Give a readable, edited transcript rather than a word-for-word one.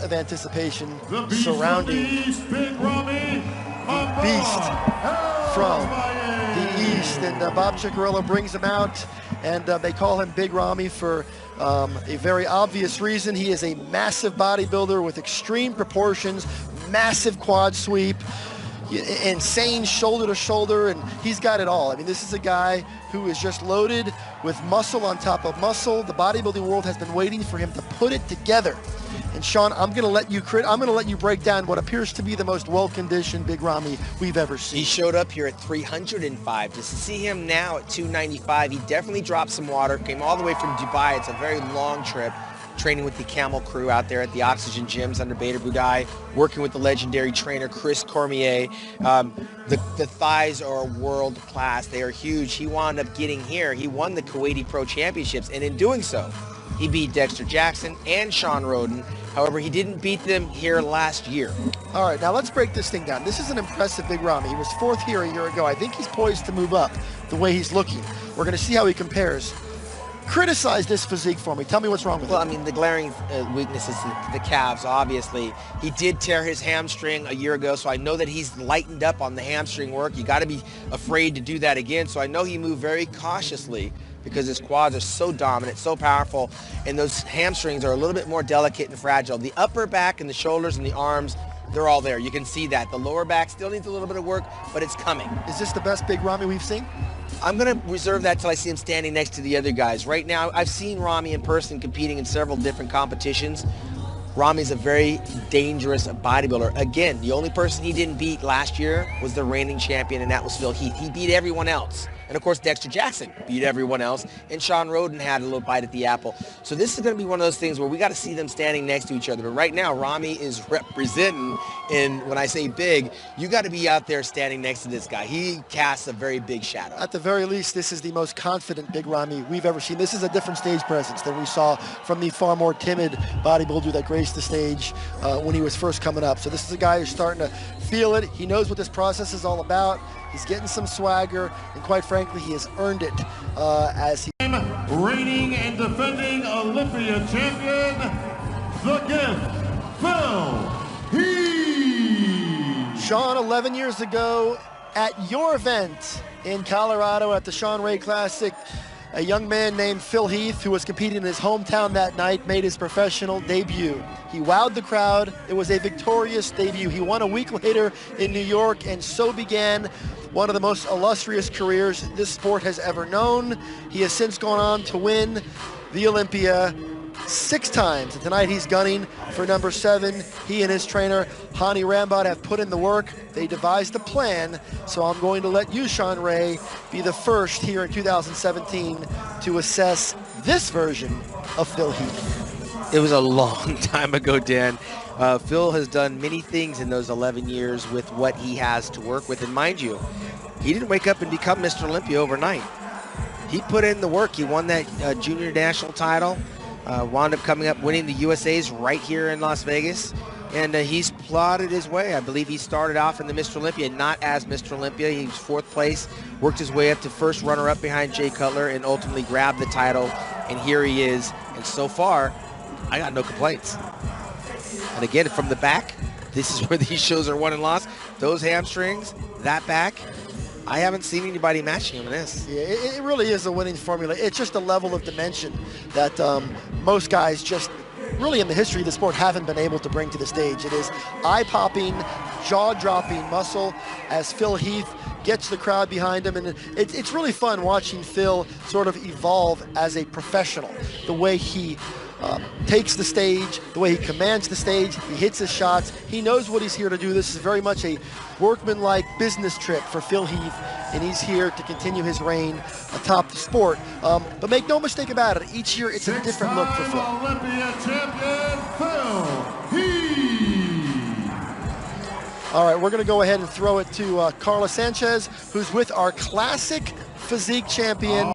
of anticipation surrounding Big Rami, the beast from the East. And Bob Ciccarello brings him out, and they call him Big Rami for a very obvious reason. He is a massive bodybuilder with extreme proportions, massive quad sweep, insane shoulder to shoulder, and he's got it all. I mean, this is a guy who is just loaded with muscle on top of muscle. The bodybuilding world has been waiting for him to put it together. And Sean, I'm going to let you break down what appears to be the most well-conditioned Big Rami we've ever seen. He showed up here at 305. To see him now at 295, he definitely dropped some water. Came all the way from Dubai. It's a very long trip. Training with the Camel crew out there at the Oxygen gyms under Bader Budai, working with the legendary trainer Chris Cormier. The thighs are world class. They are huge. He wound up getting here. He won the Kuwaiti Pro Championships, and in doing so, he beat Dexter Jackson and Sean Roden. However, he didn't beat them here last year. All right, now let's break this thing down. This is an impressive Big Rami. He was fourth here a year ago. I think he's poised to move up the way he's looking. We're going to see how he compares. Criticize this physique for me. Tell me what's wrong with it. Well, I mean, the glaring weakness is the calves, obviously. He did tear his hamstring a year ago, so I know that he's lightened up on the hamstring work. You got to be afraid to do that again. So I know he moved very cautiously because his quads are so dominant, so powerful, and those hamstrings are a little bit more delicate and fragile. The upper back and the shoulders and the arms, they're all there. You can see that. The lower back still needs a little bit of work, but it's coming. Is this the best Big Rami we've seen? I'm going to reserve that till I see him standing next to the other guys. Right now, I've seen Rami in person competing in several different competitions. Rami's a very dangerous bodybuilder. Again, the only person he didn't beat last year was the reigning champion, and that was Phil Heath. He beat everyone else. And of course, Dexter Jackson beat everyone else, and Sean Roden had a little bite at the apple. So this is going to be one of those things where we got to see them standing next to each other. But right now, Rami is representing, and when I say big, you got to be out there standing next to this guy. He casts a very big shadow. At the very least, this is the most confident Big Rami we've ever seen. This is a different stage presence than we saw from the far more timid bodybuilder that graced the stage when he was first coming up. So this is a guy who's starting to feel it. He knows what this process is all about. He's getting some swagger, and quite frankly, he has earned it as he... Reigning and defending Olympia champion, the Gift, Phil Heath. Sean, 11 years ago, at your event in Colorado at the Sean Ray Classic, a young man named Phil Heath, who was competing in his hometown that night, made his professional debut. He wowed the crowd. It was a victorious debut. He won a week later in New York, and so began one of the most illustrious careers this sport has ever known. He has since gone on to win the Olympia 6 times, and tonight he's gunning for number 7. He and his trainer, Hani Rambod, have put in the work. They devised a plan, so I'm going to let you, Sean Ray, be the first here in 2017 to assess this version of Phil Heath. It was a long time ago, Dan. Phil has done many things in those 11 years with what he has to work with, and mind you, he didn't wake up and become Mr. Olympia overnight. He put in the work. He won that junior national title. Wound up coming up winning the USA's right here in Las Vegas, and he's plotted his way. I believe he started off in the Mr. Olympia not as Mr. Olympia. He was 4th place, worked his way up to first runner-up behind Jay Cutler, and ultimately grabbed the title, and here he is. And so far, I got no complaints. And again, from the back, this is where these shows are won and lost. Those hamstrings, that back, I haven't seen anybody matching him in this. Yeah, it really is a winning formula. It's just a level of dimension that most guys just really in the history of the sport haven't been able to bring to the stage. It is eye-popping, jaw-dropping muscle as Phil Heath gets the crowd behind him, and it's really fun watching Phil sort of evolve as a professional. The way he takes the stage, the way he commands the stage, he hits his shots. He knows what he's here to do. This is very much a workman-like business trip for Phil Heath, and he's here to continue his reign atop the sport. But make no mistake about it, each year it's a different look for Phil. Olympia champion, Phil Heath. All right, we're going to go ahead and throw it to Carla Sanchez, who's with our classic physique champion.